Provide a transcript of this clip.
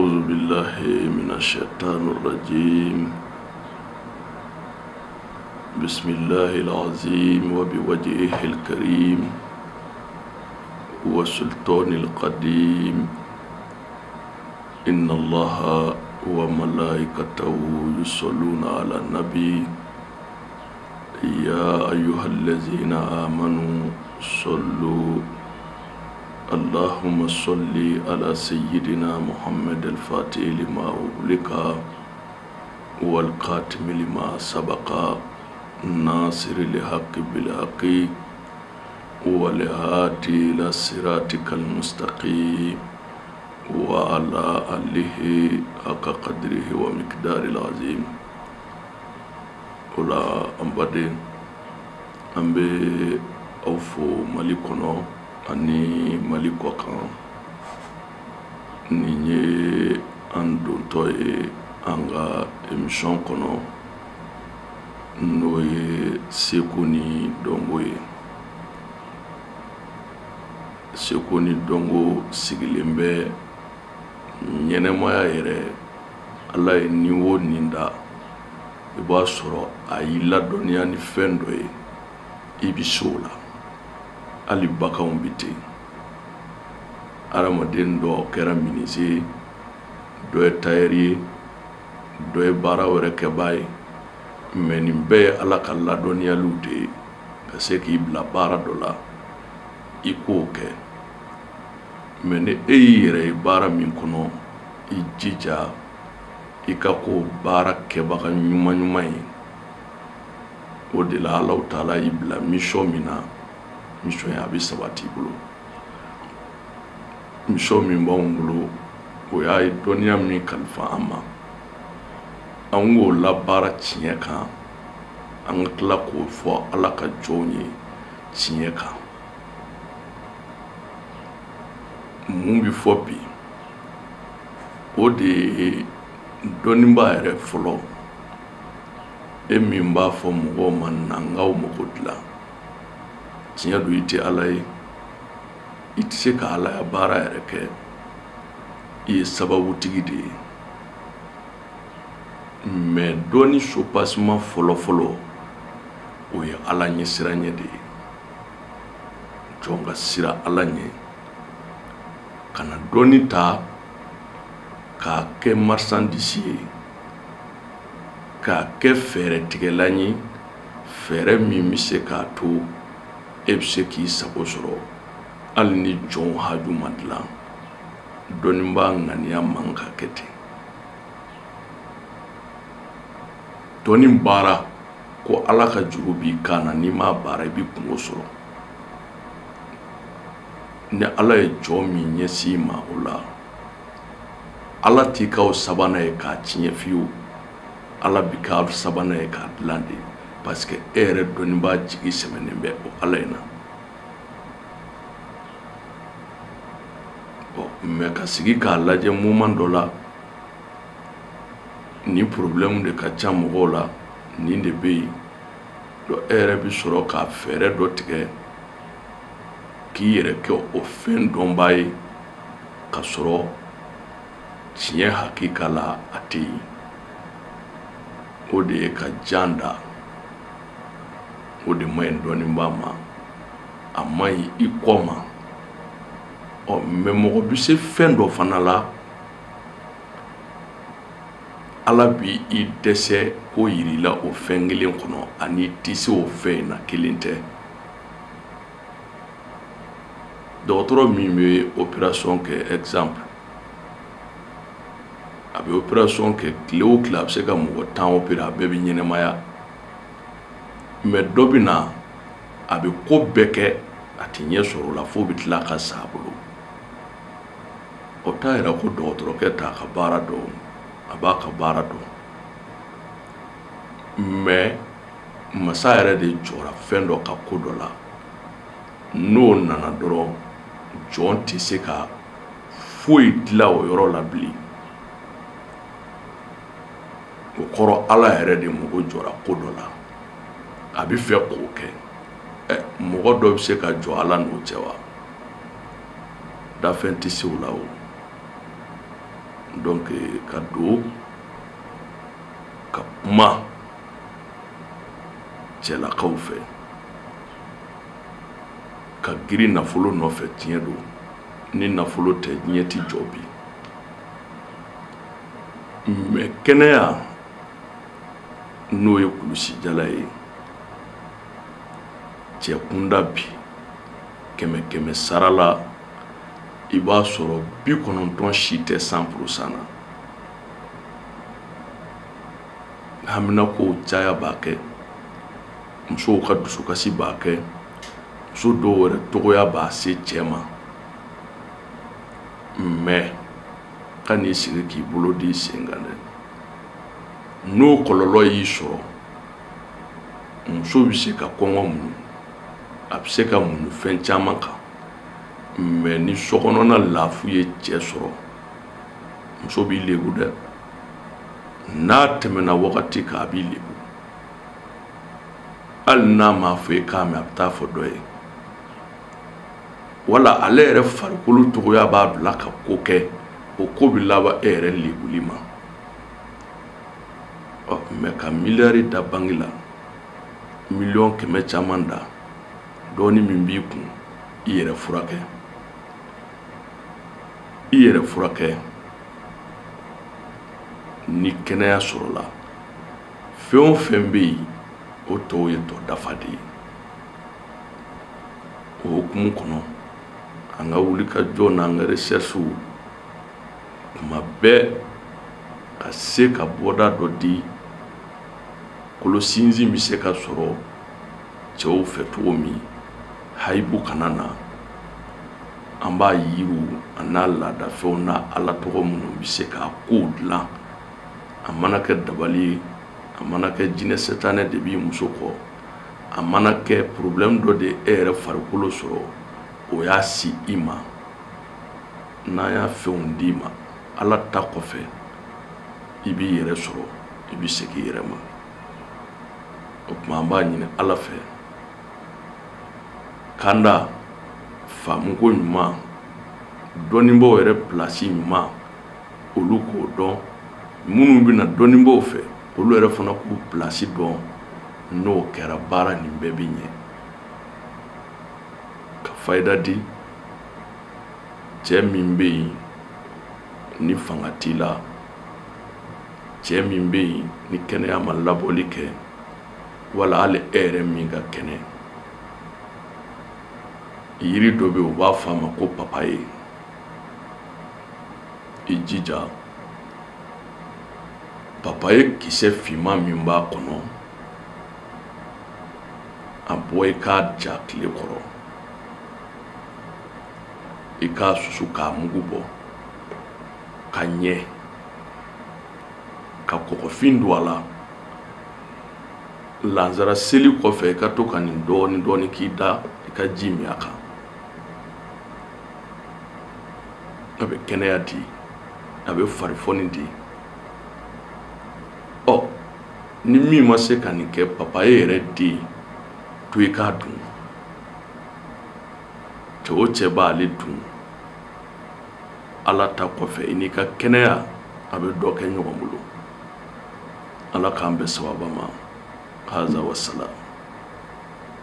أعوذ بالله من الشيطان الرجيم. بسم الله العظيم وبوجهه الكريم وسلطان القديم. إن الله وملائكته يصلون على النبي يا أيها الذين آمنوا صلوا اللهم صل على سيدنا محمد الفاتح لما أغلق والقاتم لما سبق ناصر الحق بالحق والهادي إلى صراطك المستقيم وعلى آله حق قدره ومقدار العظيم. ولا أمبادي أمبي أوفو ملكنا ani maliko kan ni ye an dontɔ ye an ka émission kɔnɔ n'o ye seko ni dɔnko ye. Seko ni dɔnko sigilen bɛ ɲɛnɛmaya yɛrɛ ala ye niveau nin da i b'a sɔrɔ a y'i ladɔnniya ni fɛn dɔ ye i bi se o la. Ali bakanw bi ten. Adamaden dɔ kɛra minise, dɔ ye tayɛri ye, dɔ ye baara wɛrɛ kɛbaa ye, mais nin bɛɛ ye ala ka ladɔnniyaliw de ye ka se k'i bila baara dɔ la i k'o kɛ. mais ni e y'i yɛrɛ ye baara min kɔnɔ i jija i ka k'o baara kɛbaga ɲuman ɲuman ye. O de la Alahu Taala y'i bila mission min na, mission ya bi sabati bolo. Mission min b'anw bolo o y'a ye dɔnniya min kalifa an ma an k'o labaara tiɲɛ kan, an ka tila k'o fɔ ala ka jɔnw ye tiɲɛ kan. Mun bi fɔ bi o de ye dɔnnibaa yɛrɛ fɔlɔ e min b'a fɔ mɔgɔw ma nankaw mago dilan. Tiɲɛ don i tɛ ala ye, i tɛ se ka ala ya baara yɛrɛ kɛ, i ye sababutigi de ye. mais dɔnni sopasima fɔlɔfɔlɔ o ye ala ɲɛ siranɲɛ de ye. jɔn ka sira ala ɲɛ ka na dɔnni ta k'a kɛ marchandise ye, k'a kɛ fɛɛrɛ tigɛlan ye, fɛɛrɛ min bɛ se k'a to e bɛ se k'i sago sɔrɔ hali ni jɔn haju ma dilan. dɔnnibaa ŋaniya man ka kɛ ten. dɔnni baara ko ala ka juru b'i kan na, n'i m'a baara i b'i kungo sɔrɔ. ni ala ye jɔn min ɲɛsin i ma o la, ala t'i k'aw sabanan ye k'a tiɲɛ fiyewu, ala b'i k'aw sabanan ye k'a dilan de, parce que e yɛrɛ dɔnnibaa jigi sɛmɛnen bɛ o ala in na. mais ka sigi k'a lajɛ moment dɔ la ni problème de ka ca mɔgɔw la, nin de bɛ yen, donc e yɛrɛ bi sɔrɔ ka fɛɛrɛ dɔ tigɛ k'i yɛrɛ kɛ o fɛn dɔnbaa ye ka sɔrɔ tiɲɛ hakika la a tɛ yen. o de ye ka jan da, o de ma ɲi dɔnnibaa ma, a ma ɲi i kɔ ma. mais mɔgɔ bi se fɛn dɔ fana la ala bi i dɛsɛ ko yirila o fɛn kelen kɔnɔ ani i tɛ se o fɛn in na kelen tɛ. dɔgɔtɔrɔ min bɛ opération kɛ exemple, a bɛ opération kɛ tile o tile a bɛ se ka mɔgɔ 10 opérer, a bɛɛ bɛ ɲɛnɛmaya. mais dɔ bɛ na a bɛ ko bɛɛ kɛ a tɛ ɲɛ sɔrɔ o la fo bɛ tila ka sa a bolo. o t'a yɛrɛ ko dɔgɔtɔrɔkɛ t'a ka baara dɔn, a b'a ka baara dɔn. mais masa yɛrɛ de jɔra fɛn dɔ ka ko dɔ la, n'o nana dɔrɔn jɔn tɛ se ka foyi dilan o yɔrɔ la bilen. o kɔrɔ ala yɛrɛ de mago jɔra ko dɔ la, a bɛ fɛ k'o kɛ. mɔgɔ dɔ bɛ se ka jɔ ala n'o cɛ wa? dafɛn tɛ se o la o. donc ka do ka kuma cɛlakaw fɛ ka giri nafolo nɔfɛ tiɲɛ do ni nafolo tɛ diɲɛ ti jɔ bi mais kɛnɛya n'o ye kulusijala ye cɛ kunda bi kɛmɛ sara la i b'a sɔrɔ 90 si tɛ 100% na hamina ko caya b'a kɛ musow ka dusukasi b'a kɛ muso dɔw yɛrɛ togoya b'a se cɛ ma mais ka n'i sigi k'i bolo di sen kan dɛ n'o kɔlɔlɔ y'i sɔrɔ muso bɛ se ka kɔngɔ muɲu a bɛ se ka muɲu fɛn caman kan mais ni sokɔnɔna lafu ye cɛ sɔrɔ muso b'i lebu dɛ n'a tɛmɛna wagati kan a b'i lebu hali n'a m'a fɔ i k'a mɛn a bɛ taa fɔ dɔ ye wala ale yɛrɛ farikolo togoya b'a bila ka ko kɛ o ko bɛ laban e yɛrɛ lebuli ma mais ka miliyari da bangi la miliyɔn 100 caman da dɔɔni min b'i kun i yɛrɛ furakɛ ni kɛnɛya sɔrɔla fɛn o fɛn bɛ yen o tɔw ye tɔ dafa de ye o hukumu kɔnɔ an ka wuli ka jɔ n'an ka recherche kuma bɛɛ ka se ka bɔda dɔ di kolo sinsin bɛ se ka sɔrɔ cɛw fɛ cogo min hayibu kana na an b'a yiriw a n'a laadafɛnw n'a ala tɔgɔ minnu bɛ se k'a kow dilan a mana kɛ dabali ye a mana kɛ jinɛ setanɛ de b'i muso kɔ a mana kɛ problème dɔ de e yɛrɛ farikolo sɔrɔ o y'a si i ma n'an y'a fɛnw d'i ma ala ta kɔfɛ i b'i yɛrɛ sɔrɔ i bɛ segin i yɛrɛ ma o tuma an b'a ɲini ala fɛ kanda faamuko ɲuman dɔnnibaaw yɛrɛ pilasi ɲuman olu k'o dɔn minnu bɛna dɔnnibaaw fɛ olu yɛrɛ fana k'u pilasi dɔn n'o kɛra baara nin bɛɛ bɛ ɲɛ ka fayida di cɛ min bɛ yen ni fanga t'i la cɛ min bɛ yen ni kɛnɛya ma labɔli kɛ wala hali e yɛrɛ min ka kɛnɛ yiri dɔ bɛ yen u b'a fɔ a ma ko papaye i jija papaye kisɛ finman min b'a kɔnɔ a bɔ i k'a ja tile kɔrɔ i k'a susu k'a mugu bɔ ka ɲɛ ka kɔgɔfin don a la lansara seli kɔfɛ i ka to ka nin dɔɔni k'i da i ka ji min a kan a bɛ kɛnɛya di a bɛ farifoni di ni min ma se ka nin kɛ papaye yɛrɛ den to i k'a dun cɛ o cɛ b'ale dun ala ta kɔfɛ i n'i ka kɛnɛya a bɛ dɔ kɛ ɲɔgɔn bolo ala k'an bɛn sababa ma haza wassalam